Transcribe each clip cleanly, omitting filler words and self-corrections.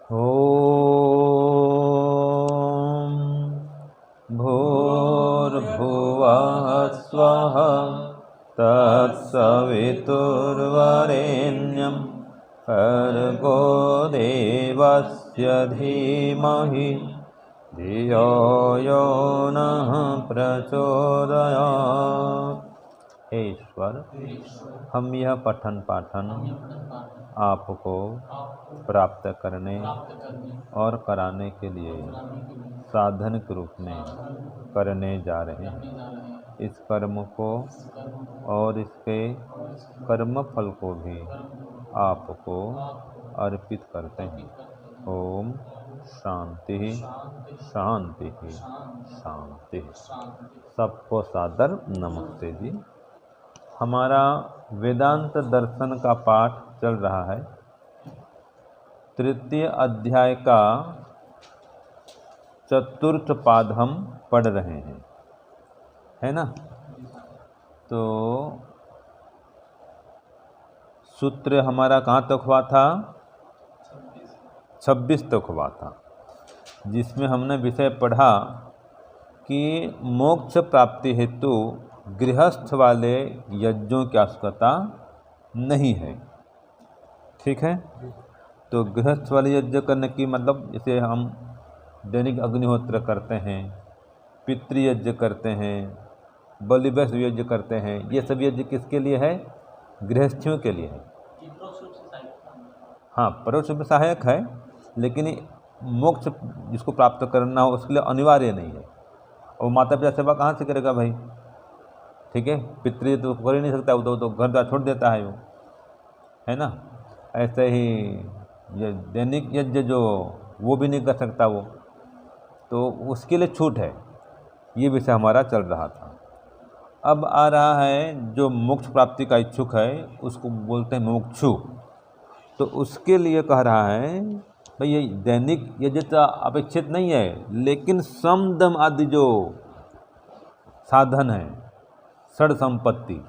ॐ भूर्भुवः स्वः तत्सवितुर्वरेण्यं भर्गो देवस्य धीमहि धियो यो नः प्रचोदयात्। हे ईश्वर, हम यह पठन पाठन आपको प्राप्त करने और कराने के लिए साधन के रूप में करने जा रहे हैं। इस कर्म को और इसके कर्म फल को भी आपको अर्पित करते हैं। ओम शांति शांति शांति। सबको सादर नमस्ते जी। हमारा वेदांत दर्शन का पाठ चल रहा है। तृतीय अध्याय का चतुर्थ पाद हम पढ़ रहे हैं, है ना। तो सूत्र हमारा कहाँ तक हुआ था? 26 तक हुआ था, जिसमें हमने विषय पढ़ा कि मोक्ष प्राप्ति हेतु गृहस्थ वाले यज्ञों की आवश्यकता नहीं है। ठीक है। तो गृहस्थ वाले यज्ञ करने की मतलब, जैसे हम दैनिक अग्निहोत्र करते हैं, पितृयज्ञ करते हैं, बलिवैश्व यज्ञ करते हैं, ये सब यज्ञ किसके लिए है? गृहस्थियों के लिए है। हाँ, परोक्ष रूप से सहायक है, लेकिन मोक्ष जिसको प्राप्त करना हो उसके लिए अनिवार्य नहीं है। और माता पिता सेवा कहाँ से करेगा भाई? ठीक है, पितृ तो कर ही नहीं सकता, वो तो घर द्वार छोड़ देता है वो, है ना। ऐसे ही ये दैनिक यज्ञ जो वो भी नहीं कर सकता वो, तो उसके लिए छूट है। ये विषय हमारा चल रहा था। अब आ रहा है जो मोक्ष प्राप्ति का इच्छुक है उसको बोलते हैं मोक्षु। तो उसके लिए कह रहा है भाई ये दैनिक यज्ञ तो अपेक्षित नहीं है, लेकिन सम दम आदि जो साधन है, षड संपत्ति,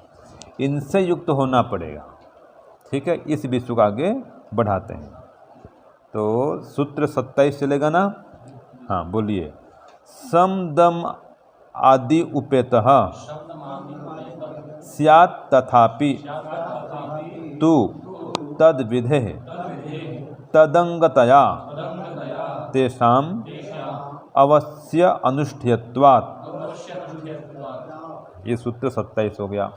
इनसे युक्त होना पड़ेगा। ठीक है, इस विषय को आगे बढ़ाते हैं। तो सूत्र 27 चलेगा ना? हाँ बोलिए। सम दम आदि उपेतः स्यात् तथापि तु तद विधे तदंगतया तेषां अवश्य अनुष्ठेयत्वात्। ये सूत्र 27 हो गया।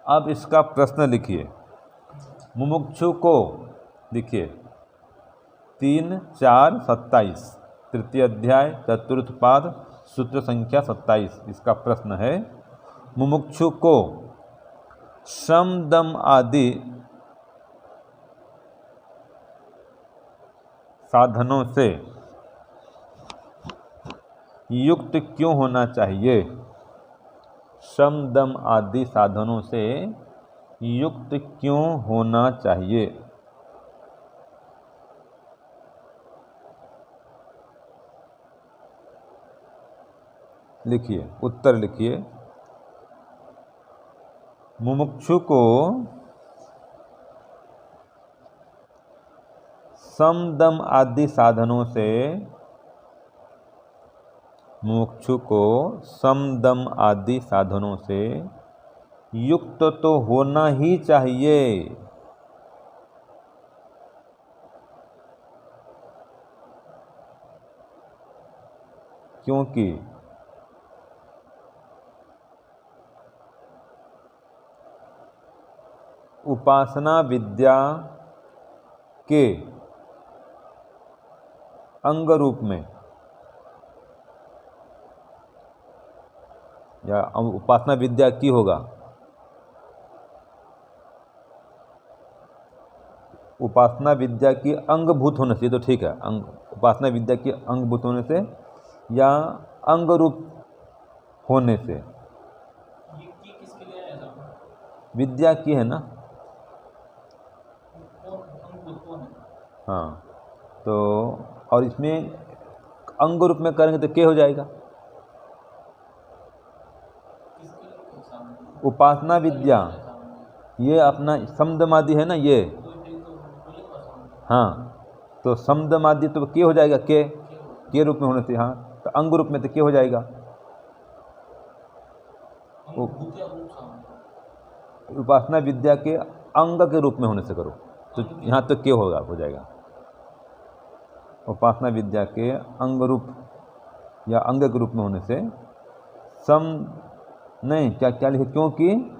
अब इसका प्रश्न लिखिए। मुमुक्षु को लिखिए 3, 4, 27, तृतीय अध्याय चतुर्थ पाद सूत्र संख्या 27। इसका प्रश्न है, मुमुक्षु को शम दम आदि साधनों से युक्त क्यों होना चाहिए? शम दम आदि साधनों से युक्त क्यों होना चाहिए? लिखिए, उत्तर लिखिए। मुमुक्षु को सम दम आदि साधनों से, मुमुक्षु को सम दम आदि साधनों से युक्त तो होना ही चाहिए। क्योंकि उपासना विद्या के अंग रूप में, या उपासना विद्या की होगा, उपासना विद्या की अंगभूत होने से, तो ठीक है, उपासना विद्या की अंगभूत होने से या अंग रूप होने से। विद्या की है ना? हाँ, तो और इसमें अंग रूप में करेंगे तो क्या हो जाएगा? उपासना विद्या, ये अपना समदमादि है ना ये। हाँ, तो सम दम आदि तो के हो जाएगा, के रूप में होने से, हाँ तो अंग रूप में तो के हो जाएगा। उपासना विद्या के अंग के रूप में होने से करो तो यहाँ तो के होगा, हो जाएगा। उपासना विद्या के अंग रूप या अंग के रूप में होने से सम नहीं, क्या क्या लिखे, क्योंकि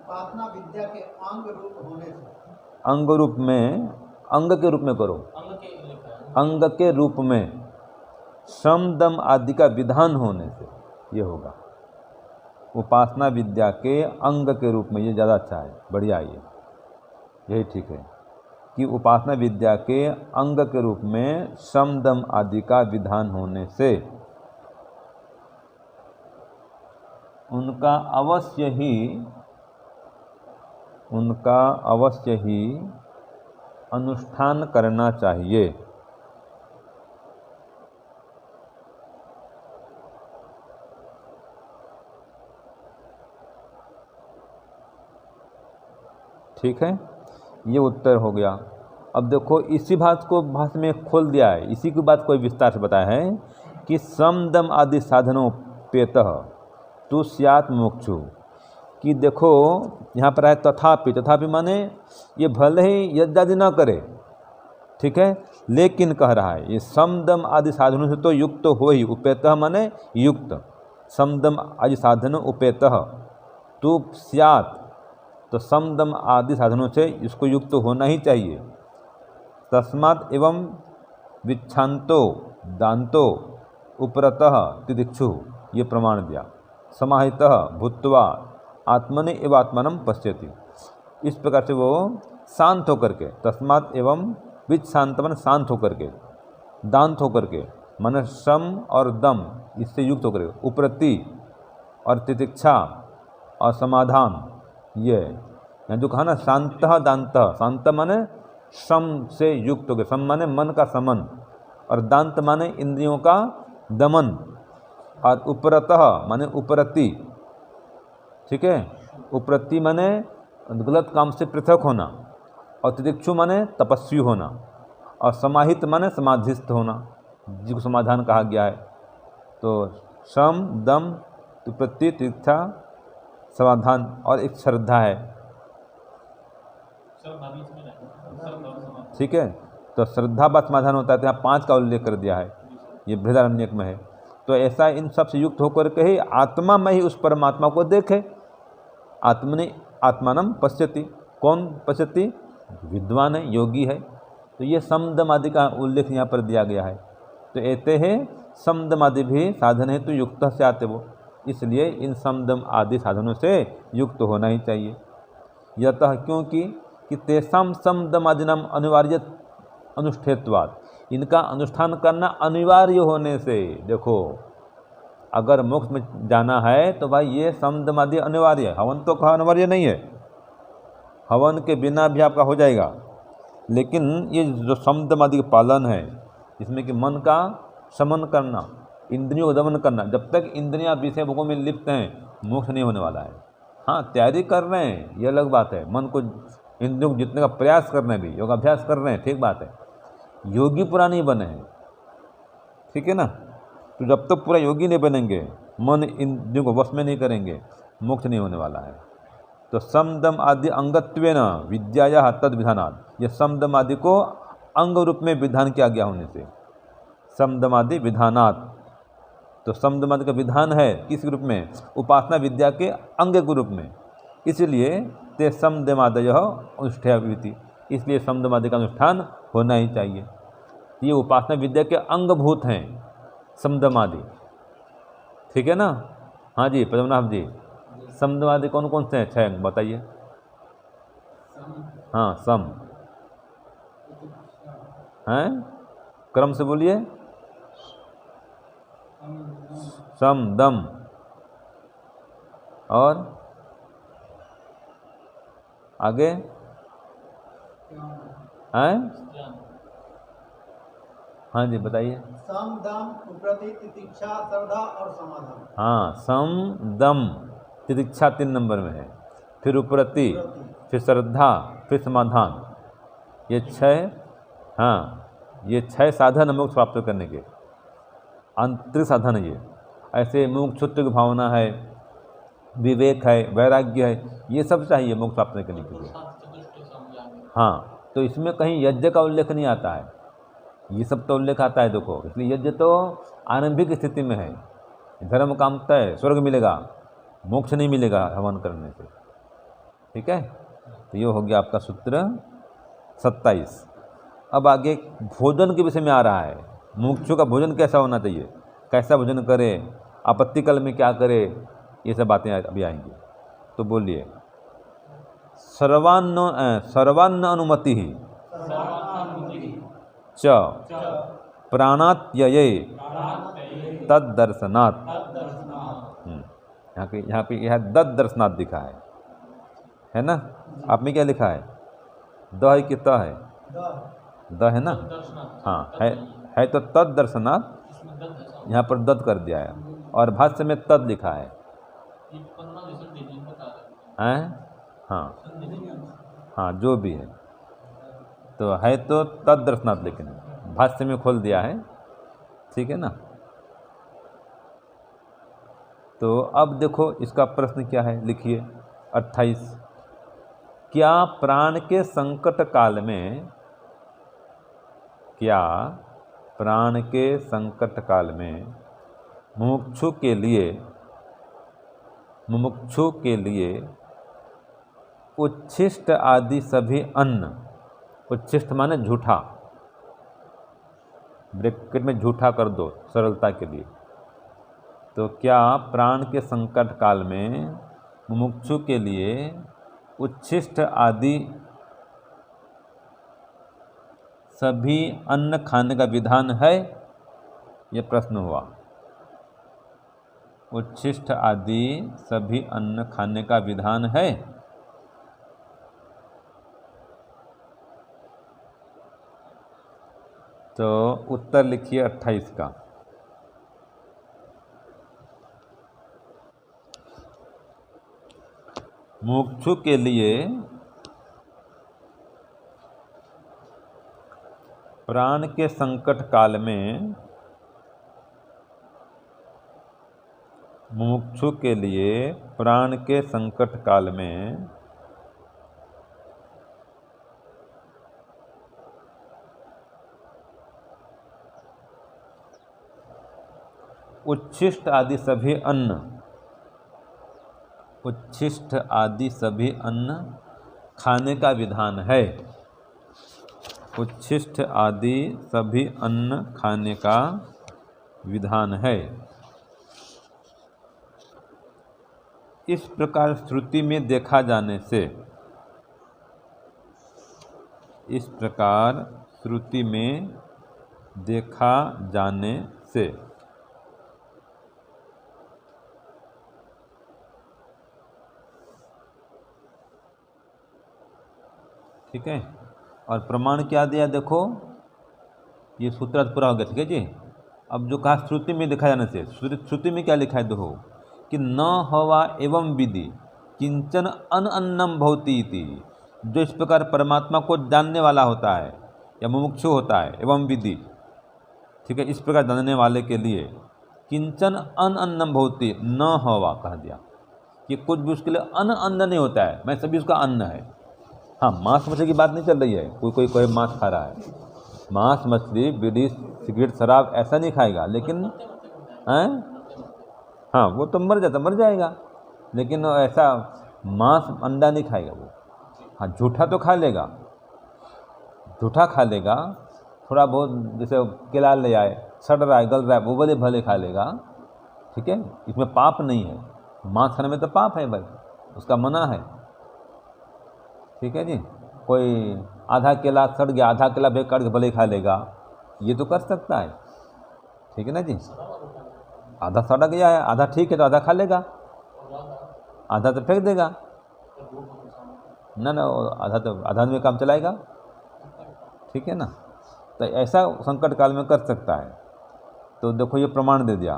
उपासना विद्या के अंग रूप होने से, अंग रूप में, अंग के रूप में करो, अंग के रूप में श्रम दम आदि का विधान होने से ये होगा। उपासना विद्या के अंग के रूप में, ये ज़्यादा अच्छा है, बढ़िया है, यही ठीक है कि उपासना विद्या के अंग के रूप में श्रम दम आदि का विधान होने से उनका अवश्य ही अनुष्ठान करना चाहिए। ठीक है, ये उत्तर हो गया। अब देखो इसी बात को भाष्य में खोल दिया है, इसी की बात कोई विस्तार से बताया है कि सम दम आदि साधनों पेतः तु स्यात् मोक्षु, कि देखो यहाँ पर है तथापि माने ये भले ही यज्ञ आदि न करे, ठीक है, लेकिन कह रहा है ये सम दम आदि साधनों से तो युक्त हो ही, उपेतः माने युक्त, सम दम आदि साधनों उपेतः तु स्यात्, तो सम दम आदि साधनों से इसको युक्त होना ही चाहिए। तस्मात् एवं विच्छांतो दांतो उपरतः तितिक्षु, ये प्रमाण दिया। समाहितः भूत्वा आत्मने एवं आत्मानं पश्यति, इस प्रकार से वो शांत होकर के, तस्मात् एवं विच्छांत मन शांत होकर के, दांत होकर के मन श्रम और दम इससे युक्त होकर के, उपरति और तितिक्षा और समाधान, ये यहाँ जो कहा ना शांत दांत, शांत माने श्रम से युक्त हो गए, श्रम माने मन का समन, और दांत माने इंद्रियों का दमन, और उपरतः माने उपरति, ठीक है, उपरति माने गलत काम से पृथक होना, और तितिक्षु माने तपस्वी होना, और समाहित माने समाधिस्थ होना, जिसको समाधान कहा गया है। तो श्रम दम उपरति तितिक्षा समाधान, और एक श्रद्धा है, ठीक है, तो श्रद्धा बात समाधान होता है, तो यहाँ 5 का उल्लेख कर दिया है, ये बृहदारण्यक में है। तो ऐसा इन सब से युक्त होकर के ही आत्मा में ही उस परमात्मा को देखे, आत्मने आत्मानम पश्यति, कौन पश्यति, विद्वान है, योगी है। तो ये समदम आदि का उल्लेख यहाँ पर दिया गया है। तो ऐसे है समदम आदि भी साधन है तो युक्त से आते वो, इसलिए इन समदम आदि साधनों से युक्त होना ही चाहिए। यतः क्योंकि कि तेषाम समदम आदि नाम अनिवार्य अनुष्ठेत्वाद, इनका अनुष्ठान करना अनिवार्य होने से, देखो अगर मोक्ष में जाना है तो भाई ये समदम आदि अनिवार्य है। हवन तो कहा अनिवार्य नहीं है, हवन के बिना भी आपका हो जाएगा, लेकिन ये जो समदम आदि का पालन है, इसमें कि मन का शमन करना, इंद्रियों को दमन करना, जब तक इंद्रियां विषय भोगों में लिप्त हैं मोक्ष नहीं होने वाला है। हाँ, तैयारी कर रहे हैं, ये अलग बात है, मन को इंद्रियों को जीतने का प्रयास कर रहे हैं, भी योगाभ्यास कर रहे हैं, ठीक बात है, योगी पूरा नहीं बने हैं, ठीक है ना। तो जब तक पूरा योगी नहीं बनेंगे, मन इंद्रियों को वश में नहीं करेंगे, मोक्ष नहीं होने वाला है। तो समदम आदि अंगत्वेन विद्याया तद विधानात्, ये समदम आदि को अंग रूप में विधान किया गया होने से समदम आदि विधानात्, तो समदम आदि का विधान है किस रूप में, उपासना विद्या के अंग के रूप में, इसलिए ते समदमादयः अनुष्ठेयति, इसलिए समदमादि का अनुष्ठान होना ही चाहिए। ये उपासना विद्या के अंगभूत हैं समदमादि, ठीक है ना। हाँ जी पद्मनाभ जी, समदमादि कौन कौन से हैं, 6 अंग बताइए। हाँ, सम हैं, क्रम से बोलिए, सम दम और आगे हैं, हाँ जी बताइए। सम दम उपरति तितिक्षा श्रद्धा और समाधान। हाँ, सम दम तितिक्षा 3 नंबर में है, फिर उपरति, फिर श्रद्धा, फिर समाधान, ये 6 हाँ, ये 6 साधन मोक्ष प्राप्त करने के, आंतरिक साधन है ये। ऐसे मुमुक्षुत्व की भावना है, विवेक है, वैराग्य है, ये सब चाहिए मोक्ष प्राप्त करने के लिए। हाँ, तो इसमें कहीं यज्ञ का उल्लेख नहीं आता है, ये सब तो उल्लेख आता है देखो। इसलिए यज्ञ तो आरंभिक स्थिति में है, धर्म काम तय, स्वर्ग मिलेगा, मोक्ष नहीं मिलेगा हवन करने से। ठीक है, तो ये हो गया आपका सूत्र 27। अब आगे भोजन के विषय में आ रहा है, मुमुक्षु का भोजन कैसा होना चाहिए, कैसा भोजन करे, आपत्ति काल में क्या करे, ये सब बातें अभी आएंगी। तो बोलिए, सर्वान्न अनुमति ही च प्राणात्यये तद्दर्शनात्। यहाँ पे यह दर्शनात् लिखा है ना? आप में क्या लिखा है, द है कि त है? द है ना? हाँ, है तो तद्दर्शनात्, यहाँ पर दत्त कर दिया है, और भाष्य में तद लिखा है। हाँ, जो भी है तो है तो तद्दर्शनात्, लेकिन भाष्य में खोल दिया है। ठीक है ना? तो अब देखो इसका प्रश्न क्या है, लिखिए 28। क्या प्राण के संकट काल में, क्या प्राण के संकट काल में मुमुक्षु के लिए उच्छिष्ट आदि सभी अन्न, उच्छिष्ट माने झूठा, ब्रैकेट में झूठा कर दो सरलता के लिए, तो क्या प्राण के संकट काल में मुमुक्षु के लिए उच्छिष्ट आदि सभी अन्न खाने का विधान है? ये प्रश्न हुआ। उच्छिष्ट आदि सभी अन्न खाने का विधान है? तो उत्तर लिखिए 28 का। मुमुक्षु के लिए प्राण के संकट काल में, मुमुक्षु के लिए प्राण के संकट काल में उच्छिष्ट आदि सभी अन्न, उच्छिष्ट आदि सभी अन्न खाने का विधान है। उच्छिष्ट आदि सभी अन्न खाने का विधान है। इस प्रकार श्रुति में देखा जाने से, इस प्रकार श्रुति में देखा जाने से ठीक है। और प्रमाण क्या दिया, देखो ये सूत्र पूरा हो गया। ठीक है जी। अब जो कहा श्रुति में देखा जाने से, श्रुति में क्या लिखा है देखो, कि न हवा एवं विधि किंचन अन्नम भवति इति। जो इस प्रकार परमात्मा को जानने वाला होता है या मुमुक्षु होता है, एवं विधि, ठीक है, इस प्रकार जानने वाले के लिए किंचन अन्नम भवति न हवा कह दिया कि कुछ भी उसके लिए अन्न नहीं होता है, मैं सभी उसका अन्न है। हाँ, मांस मछली की बात नहीं चल रही है, कोई मांस खा रहा है, मांस मछली बीड़ी सिगरेट शराब ऐसा नहीं खाएगा, लेकिन हाँ वो तो मर जाएगा, लेकिन ऐसा मांस अंडा नहीं खाएगा वो। हाँ, झूठा तो खा लेगा, थोड़ा बहुत, जैसे केला ले आए, सड़ रहा है गल रहा है, वो भले खा लेगा। ठीक है, इसमें पाप नहीं है। मांस खाने में तो पाप है भाई, उसका मना है। ठीक है जी। कोई आधा केला सड़ गया, आधा केला बेच काट के भले खा लेगा, ये तो कर सकता है। ठीक है ना जी। आधा सड़ा गया है, आधा ठीक है तो आधा खा लेगा, आधा तो फेंक देगा ना, आधा में काम चलाएगा। ठीक है ना। तो ऐसा संकट काल में कर सकता है। तो देखो ये प्रमाण दे दिया।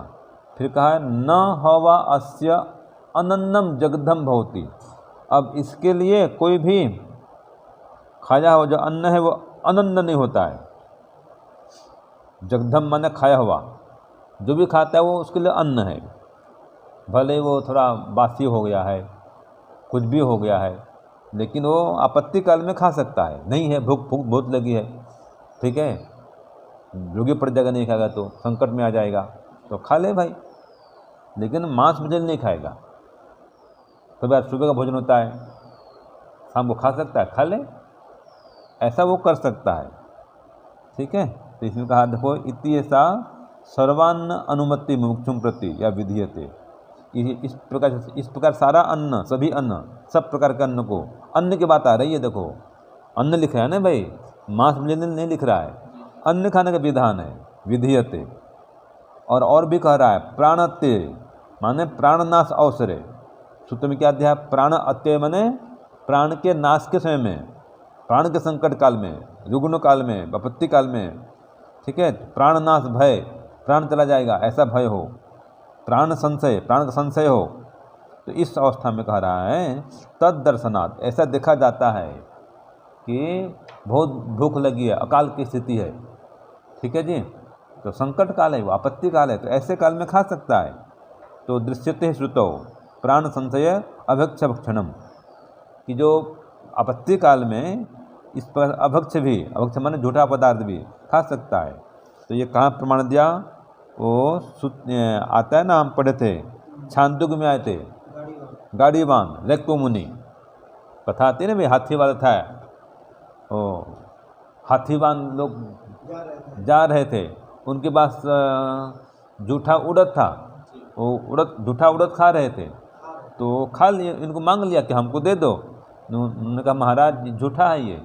फिर कहा है न हवा अस्य अनन्नम जगधम भवति। अब इसके लिए कोई भी खाया हो जो अन्न है वो अनन्न नहीं होता है, जगधम माने खाया हुआ, जो भी खाता है वो उसके लिए अन्न है, भले वो थोड़ा बासी हो गया है, कुछ भी हो गया है, लेकिन वो आपत्ति काल में खा सकता है। नहीं है, भूख भूख बहुत लगी है, ठीक है, रोगी पड़ जाएगा नहीं खाएगा तो, संकट में आ जाएगा तो खा ले भाई, लेकिन मांस भोजन नहीं खाएगा। कभी आज सुबह का भोजन होता है, शाम को खा सकता है, खा ले, ऐसा वो कर सकता है, ठीक है। तो इसमें कहा देखो, इति ऐसा सर्वान्न अनुमति मुमुक्षुम प्रति या विधीयते, इस प्रकार सारा अन्न, सभी अन्न, सब प्रकार के अन्न को, अन्न की बात आ रही है, देखो अन्न लिख रहा है ना भाई, मांस भोजन नहीं लिख रहा है, अन्न खाने का विधान है, विधीयते। और भी कह रहा है, प्राणत्य माने प्राणनाश अवसरे, सूत्र में क्या दिया, प्राण अत्यय माने प्राण के नाश के समय में, प्राण के संकट काल में, रुग्ण काल में, विपत्ति काल में, ठीक है, प्राणनाश भय, प्राण चला जाएगा ऐसा भय हो, प्राण संशय, प्राण का संशय हो, तो इस अवस्था में कह रहा है तद दर्शनात्, ऐसा देखा जाता है कि बहुत भूख लगी है, अकाल की स्थिति है, ठीक है जी, तो संकट काल है, वो आपत्ति काल है, तो ऐसे काल में खा सकता है। तो दृश्यते श्रुतौ प्राण संशय अभक्ष भक्षणम, कि जो आपत्ति काल में इस पर अभक्ष भी, अभक्ष माने झूठा पदार्थ भी खा सकता है। तो ये कहाँ प्रमाण दिया, वो आता है ना, हम पढ़े थे, छांदुग में आए थे, गाड़ीवान रेक्को मुनि कथा आती है ना भाई, हाथी वाला था, ओ हाथीवान लोग जा रहे थे, उनके पास जूठा उड़द था, वो जूठा उड़द खा रहे थे, तो खा लिया, इनको मांग लिया कि हमको दे दो, उन्होंने कहा महाराज झूठा है ये,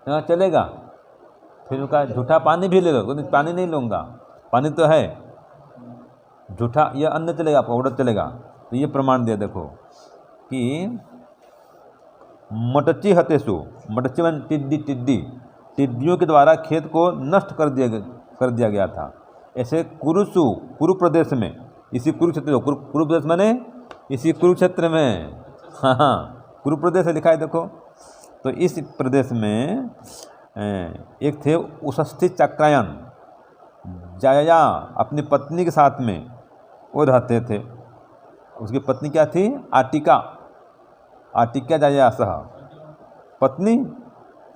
कहा चलेगा, फिर उनका झूठा पानी भी ले लो, पानी नहीं लूँगा, पानी तो है, झूठा ये अन्न चलेगा, आपका उड़द चलेगा। तो ये प्रमाण दिया देखो कि मटची हतेसु, मटची मन टिड्डी, टिड्डियों के द्वारा खेत को नष्ट कर दिया गया था। ऐसे कुरुसु, कुरु प्रदेश में, इसी कुरुक्षेत्र, कुरु प्रदेश माने इसी कुरुक्षेत्र में, हाँ कुरु प्रदेश है लिखा है देखो। तो इस प्रदेश में एक थे उषस्थि चक्रायन, जाया अपनी पत्नी के साथ में वो रहते थे। उसकी पत्नी क्या थी, आटिका, आटिक्या जाया सह, पत्नी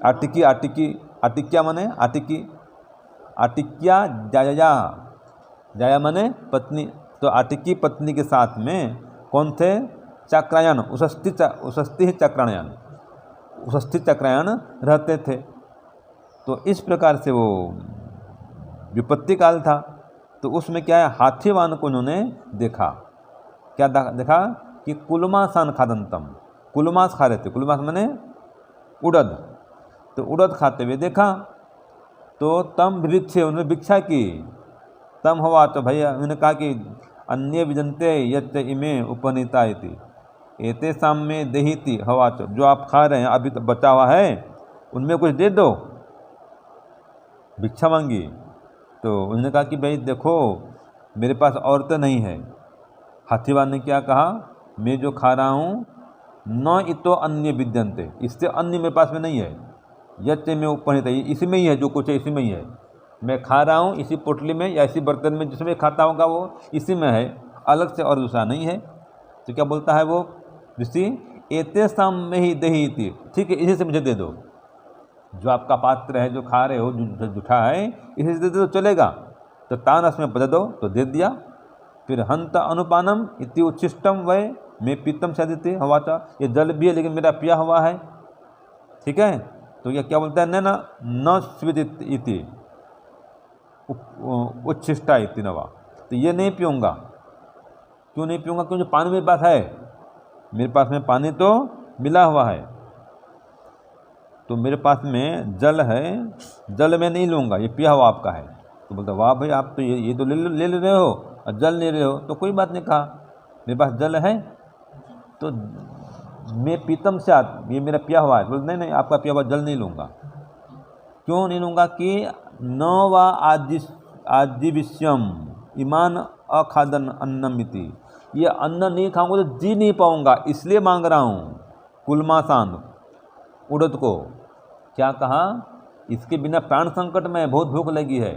आटिकी, आटिक्या माने आटिकी, आटिक्या जाया, जाया माने पत्नी, तो आटिकी पत्नी के साथ में कौन थे, चक्रायन, उषस्थि चक्रायन, उषस्थि चक्रायन रहते थे। तो इस प्रकार से वो विपत्ति काल था, तो उसमें क्या है, हाथीवान को उन्होंने देखा, क्या देखा कि कुलमासान खादंतम, कुलमास खा रहे थे, कुलमास माने उड़द, तो उड़द खाते हुए देखा, तो तम भिक्षे, उन्होंने भिक्षा की, तम हुआ, तो भैया उन्होंने कहा कि अन्य विजंते यत् इमे उपनीता इति एते साम्य देहीति हवा, तो जो आप खा रहे हैं अभी तो बचा हुआ है, उनमें कुछ दे दो, भिक्षा मांगी। तो उन्होंने कहा कि भाई देखो मेरे पास और तो नहीं है। हाथीवान ने क्या कहा, मैं जो खा रहा हूँ न इतो अन्य विद्यंते, इससे अन्य मेरे पास में नहीं है, यत्ते में उपनीत, इसी में ही है, जो कुछ है इसी में ही है, मैं खा रहा हूँ इसी पोटली में या इसी बर्तन में, जिसमें खाता होगा वो इसी में है, अलग से और दूसरा नहीं है। तो क्या बोलता है वो ऋषि, एते साम में ही दही थी, ठीक है इसी से मुझे दे दो, जो आपका पात्र है, जो खा रहे हो, जो जूठा है, इसी से दे दो चलेगा। तो तानस में बजा दो, तो दे दिया। फिर हंत अनुपानम इति उच्छिष्टम वै, मैं पीतम सदिति हवा था, ये जल भी है लेकिन मेरा पिया हुआ है, ठीक है। तो ये क्या बोलता है, न स्विदित इति उच्छिष्टा इति नवा, तो ये नहीं पीऊँगा। क्यों नहीं पीऊँगा, क्योंकि पानी मेरे पास है, मेरे पास में पानी तो मिला हुआ है, तो मेरे पास में जल है, जल मैं नहीं लूँगा, ये पिया हुआ आपका है। तो बोलता वाह भाई आप तो ये तो ले रहे हो और जल ले रहे हो, तो कोई बात नहीं, कहा मेरे पास जल है तो मैं पीतम से ये मेरा पिया हुआ है। बोलते नहीं आपका पिया हुआ जल नहीं लूँगा। क्यों नहीं लूँगा कि न वा आजीविष्यम ईमान अखादन अन्नम इति, ये अन्न नहीं खाऊंगा तो जी नहीं पाऊँगा, इसलिए मांग रहा हूँ। कुलमासान उड़द को क्या कहा, इसके बिना प्राण संकट में बहुत भूख लगी है,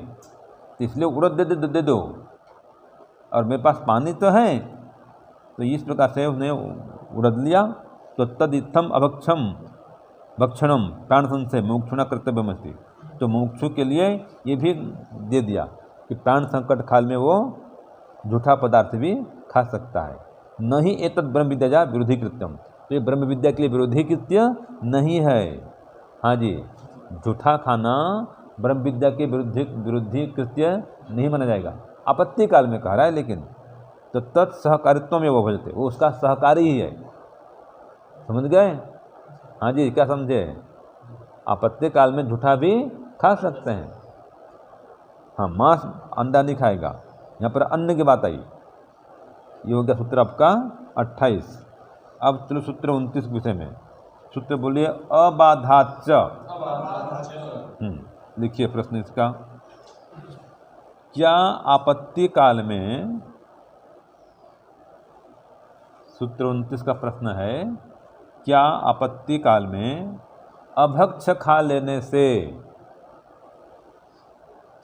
तो इसलिए उड़द दे दो, और मेरे पास पानी तो है, तो इस प्रकार से उसने उड़द लिया। तो तद इत्थम अभक्षम भक्षणम प्राण संशय मुमुक्षुना कर्तव्यमस्ति, तो मुमुक्षु के लिए ये भी दे दिया कि प्राण संकट काल में वो झूठा पदार्थ भी खा सकता है। नहीं एतद् ब्रह्म विद्या विरोधी कृत्यम, तो ये ब्रह्म विद्या के लिए विरोधी कृत्य नहीं है। हाँ जी, झूठा खाना ब्रह्म विद्या के विरोधी कृत्य नहीं माना जाएगा। आपत्ति काल में कह रहा है, लेकिन तो तत्सहकारित्व में वो भजते, वो उसका सहकारी ही है। समझ गए? हाँ जी, क्या समझे? आपत्ति काल में झूठा भी खा सकते हैं। हाँ, मांस अंडा नहीं खाएगा। यहाँ पर अन्न की बात आई। ये हो गया सूत्र आपका 28। अब चलो सूत्र 29 विषय में। सूत्र बोलिए अबाधाच। लिखिए प्रश्न इसका, क्या आपत्ति काल में, सूत्र 29 का प्रश्न है, क्या आपत्ति काल में अभक्ष खा लेने से,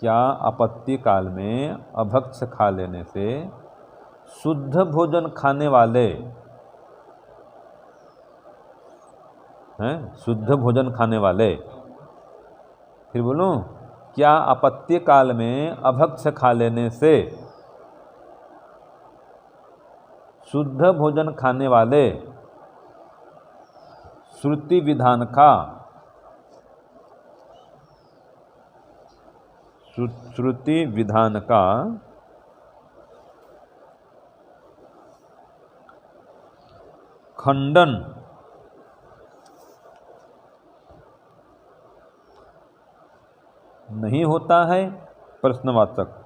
क्या आपत्ति काल में अभक्ष खा लेने से शुद्ध भोजन खाने वाले हैं, शुद्ध भोजन खाने वाले, फिर बोलूं, क्या आपत्ति काल में अभक्ष खा लेने से शुद्ध भोजन खाने वाले श्रुति विधान का, श्रुति विधान का खंडन नहीं होता है? प्रश्नवाचक।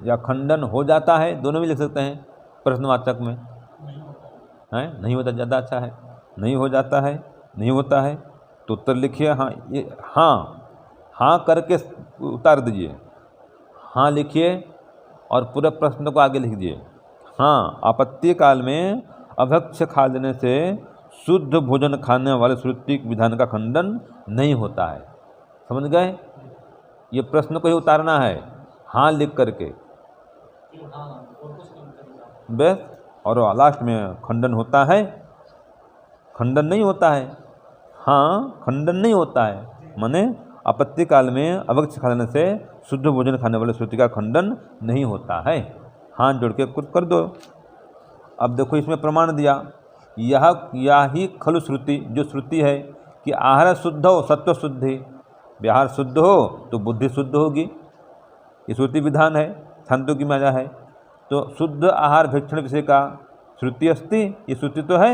या खंडन हो जाता है, दोनों भी लिख सकते हैं प्रश्नवाचक में। है नहीं होता, ज़्यादा अच्छा है। नहीं हो जाता है, नहीं होता है, तो उत्तर लिखिए। हाँ, ये हाँ करके उतार दीजिए। हाँ लिखिए और पूरे प्रश्न को आगे लिख दिए। हाँ, आपत्ति काल में अभक्ष खा लेने से शुद्ध भोजन खाने वाले श्रुति विधान का खंडन नहीं होता है। समझ गए? ये प्रश्न को ही उतारना है, हाँ लिख करके बस। और लास्ट में खंडन होता है, खंडन नहीं होता है। हाँ, खंडन नहीं होता है, माने आपत्ति काल में अभक्ष खा लेने से शुद्ध भोजन खाने वाले श्रुति का खंडन नहीं होता है। हाथ जोड़ के कुछ कर दो। अब देखो, इसमें प्रमाण दिया, यह ही खलु श्रुति, जो श्रुति है कि आहार शुद्ध हो सत्व शुद्धि, व्यवहार शुद्ध हो तो बुद्धि शुद्ध होगी। ये श्रुति विधान है, छांदोग्य की माया है। तो शुद्ध आहार भक्षण विषय का श्रुति अस्ति, ये श्रुति तो है,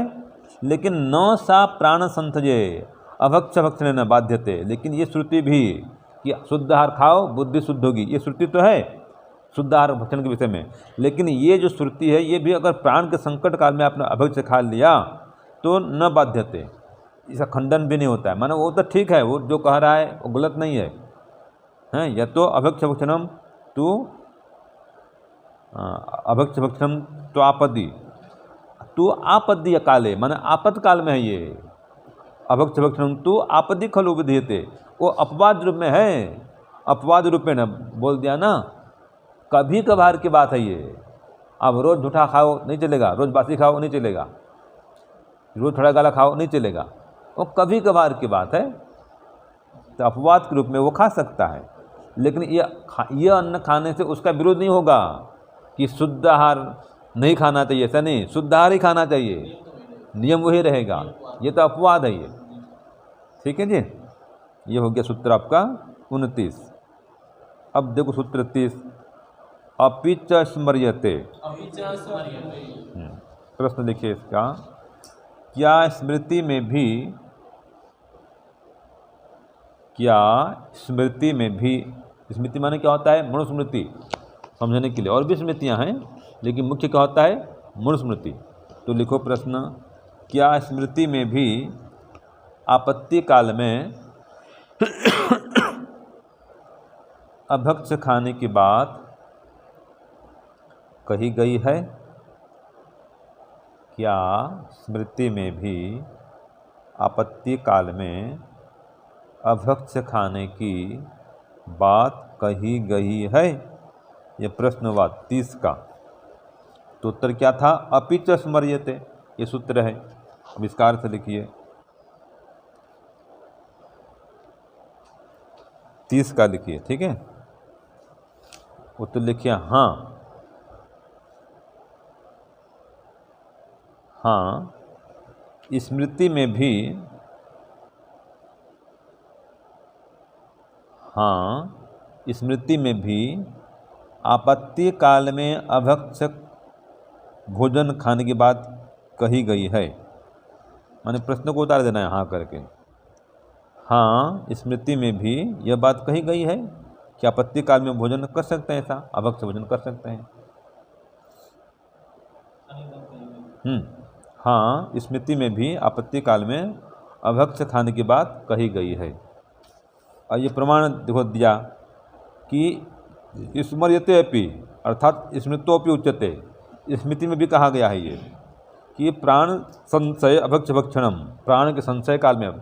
लेकिन न सा प्राण संतजे अभक्ष भक्षण न बाध्यते, लेकिन ये श्रुति भी कि शुद्ध आहार खाओ बुद्धि शुद्ध होगी, ये श्रुति तो है शुद्ध आहार भक्षण के विषय में। लेकिन ये जो श्रुति है, ये भी अगर प्राण के संकट काल में आपने अभक्ष खा लिया तो न बाध्यते, इसका खंडन भी नहीं होता है। माने वो तो ठीक है, वो जो कह रहा है वो गलत नहीं है, हैं? या तो अभक्ष भक्षणम तो अभक्ष भक्षणम तो आपत्ति तो आपत्ति काले, माने आपत्त काल में है ये अभक्ष भक्षणम तो आपत्ति खलु विधीयते, वो अपवाद रूप में है, अपवाद रूप में बोल दिया ना, कभी कभार की बात है ये। अब रोज़ झूठा खाओ नहीं चलेगा, रोज़ बासी खाओ नहीं चलेगा, रोज़ थोड़ा गाला खाओ नहीं चलेगा, वो कभी कभार की बात है। तो अपवाद के रूप में वो खा सकता है, लेकिन ये अन्न खाने से उसका विरोध नहीं होगा कि शुद्ध आहार नहीं खाना चाहिए, ऐसा नहीं, शुद्ध आहार ही खाना चाहिए, नियम वही रहेगा। ये तो अपवाद है ये, ठीक है जी। ये हो गया सूत्र आपका 29। अब देखो सूत्र 30, अपिच स्मर्यते। प्रश्न देखिए इसका, क्या स्मृति में भी, क्या स्मृति में भी, स्मृति माने क्या होता है? मनुस्मृति, समझने के लिए और भी स्मृतियाँ हैं, लेकिन मुख्य क्या होता है? मनुस्मृति। तो लिखो प्रश्न, क्या स्मृति में भी आपत्ति काल में अभक्ष खाने की बात कही गई है? क्या स्मृति में भी आपत्ति काल में अभक्ष्य खाने की बात कही गई है? ये प्रश्न हुआ 30 का। तो उत्तर क्या था? अपि च स्मर्यते, ये सूत्र है। विस्तार से लिखिए। 30 का लिखिए, ठीक है। उत्तर लिखिए हाँ। हाँ, स्मृति में भी, हाँ स्मृति में भी आपत्ति काल में अभक्ष्य भोजन खाने की बात कही गई है। माने प्रश्न को उतार देना है हाँ करके। हाँ, स्मृति में भी यह बात कही गई है कि आपत्ति काल में भोजन कर सकते हैं, ऐसा अभक्ष्य भोजन कर सकते हैं। हाँ, स्मृति में भी आपत्ति काल में अभक्ष्य खाने की बात कही गई है। और ये प्रमाण देखो दिया कि स्मर्यते अपि, अर्थात स्मृतोपि उच्यते, स्मृति में भी कहा गया है ये कि प्राण संशय अभक्ष्य भक्षणम, प्राण के संशय काल में,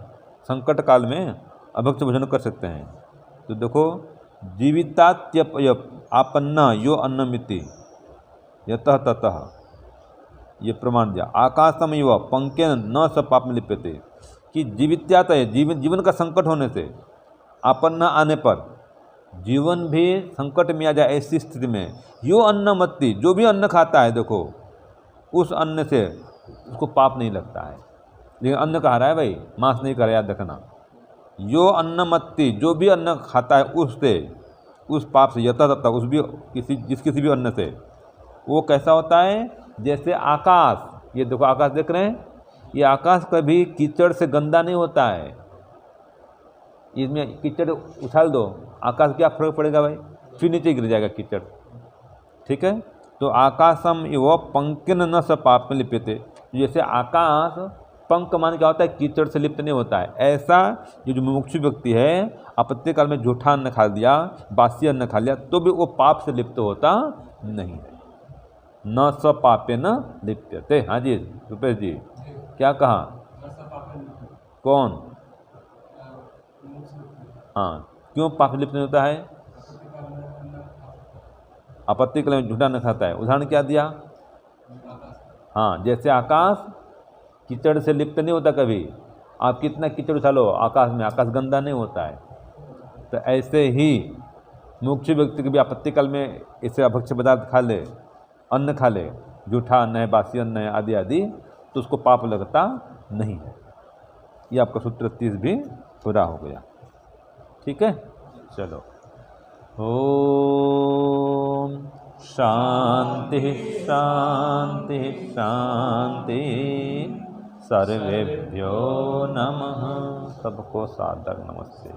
संकट काल में अभक्ष्य भोजन कर सकते हैं। तो देखो जीवितात्यपय आपन्ना यो अन्नमिति यतः ततः, ये प्रमाण दिया। आकाशम युवा पंकेन न स पाप में लिप्यते, कि जीवित्यातय, जीवन का संकट होने से, आपन्न आने पर, जीवन भी संकट में आ जाए ऐसी स्थिति में, यो अन्नमत्ति, जो भी अन्न खाता है देखो उस अन्न से उसको पाप नहीं लगता है। लेकिन अन्न कहा रहा है भाई, मांस नहीं कर, याद रखना। यो अन्नमत्ति, जो भी अन्न खाता है उससे, उस पाप से, यथा तथा, उस भी किसी भी अन्न से। वो कैसा होता है? जैसे आकाश, ये देखो आकाश देख रहे हैं, ये आकाश कभी कीचड़ से गंदा नहीं होता है। इसमें कीचड़ उछाल दो, आकाश क्या फर्क पड़ेगा भाई? फिर नीचे गिर जाएगा कीचड़, ठीक है। तो आकाशम इव पंकिन न स पाप में लिप्यते, जैसे आकाश पंख मान क्या होता है? कीचड़ से लिप्त नहीं होता है। ऐसा जो मुमुक्षु व्यक्ति है, आपत्ति काल में झूठा अन्न खा लिया, बासी अन्न खा लिया, तो भी वो पाप से लिप्त होता नहीं है। न स पापे न लिप्यते। हाँ जी रुपेश जी, क्या कहा? कौन? हाँ, क्यों पाप लिप्त नहीं होता है? आपत्ति काल में झूठा न खाता है। उदाहरण क्या दिया? हाँ, जैसे आकाश कीचड़ से लिप्त नहीं होता कभी। आप कितना कीचड़ उछालो आकाश में, आकाश गंदा नहीं होता है। तो ऐसे ही मुमुक्षु व्यक्ति के भी आपत्ति काल में ऐसे अभक्ष्य पदार्थ खा ले, अन्न खा ले, जूठा अन्न है, बासी अन्न है, आदि आदि, तो उसको पाप लगता नहीं है। ये आपका सूत्र 30 भी पूरा हो गया, ठीक है। चलो, ओम शांति शांति शांति, सर्वेभ्यो नमः। सबको सादर नमस्ते।